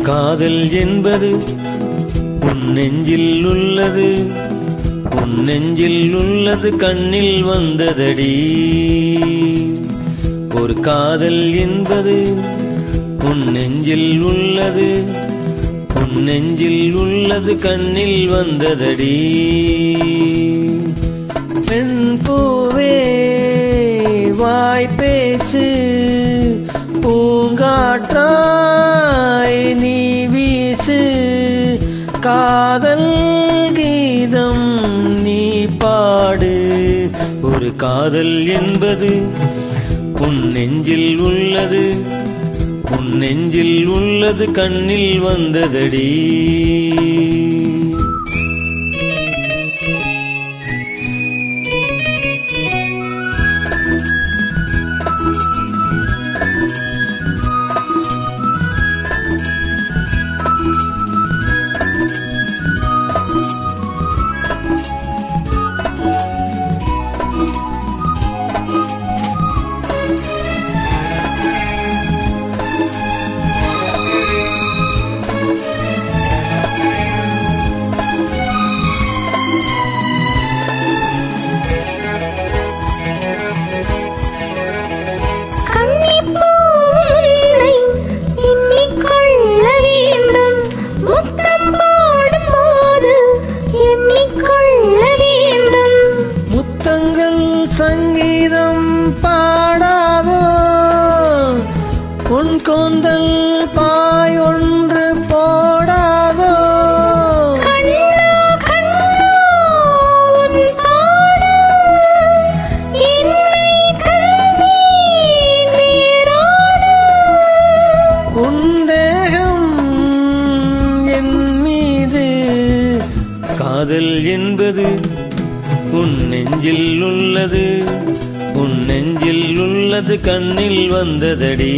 காதல் என்பது உன் நெஞ்சில் உள்ளது, உன் நெஞ்சில் உள்ளது கண்ணில் வந்ததடி. ஒரு காதல் என்பது உன் நெஞ்சில் உள்ளது, உன் நெஞ்சில் உள்ளது கண்ணில் வந்ததடி. பெண் பூவே வாய் பேசு, பூங்காற்றாய் நீ வீசு, காதல் கீதம் நீ பாடு. ஒரு காதல் என்பது உன் நெஞ்சில் உள்ளது, உன் நெஞ்சில் உள்ளது கண்ணில் வந்ததடி. சங்கீதம் பாடாதோ உன் கூந்தல் பாய் ஒன்று போடாதோ. உன் தேகம் என் மீது, காதல் என்பது உன் நெஞ்சில் உள்ளது, உன் நெஞ்சில் உள்ளது கண்ணில் வந்ததடி.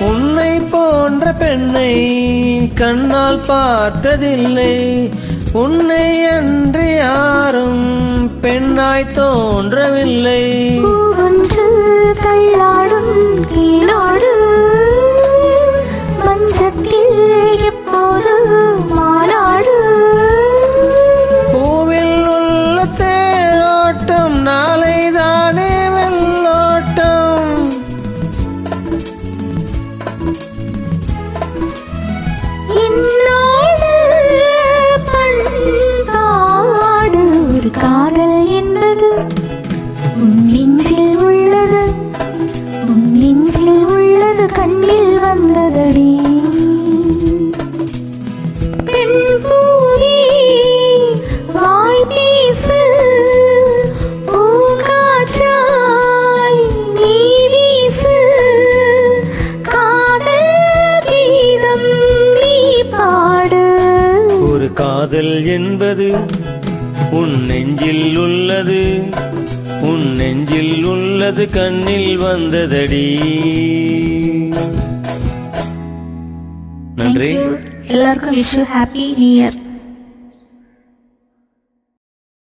உன்னை போன்ற பெண்ணை கண்ணால் பார்த்ததில்லை, உன்னை அன்று யாரும் பெண்ணாய் தோன்றவில்லை. ஒன்று தள்ளாடும் கீழோடு மஞ்சத்தில் எப்போது மாநாடு. பூவில் உள்ள தேரோட்டம் நாளைதானே வெள்ளோட்டம். காதல் என்பது உன் நெஞ்சில் உள்ளது, உன் நெஞ்சில் உள்ளது கண்ணில் வந்ததடி. பெண் பூவே வாய் பேசு, பூங்காற்றாய் நீ வீசு, காதல் கீதம் நீ பாடு. ஒரு காதல் என்பது உன் நெஞ்சில் உள்ளது, உன் நெஞ்சில் உள்ளது கண்ணில் வந்ததடி. நன்றி. எல்லாருக்கும் wish you happy new year.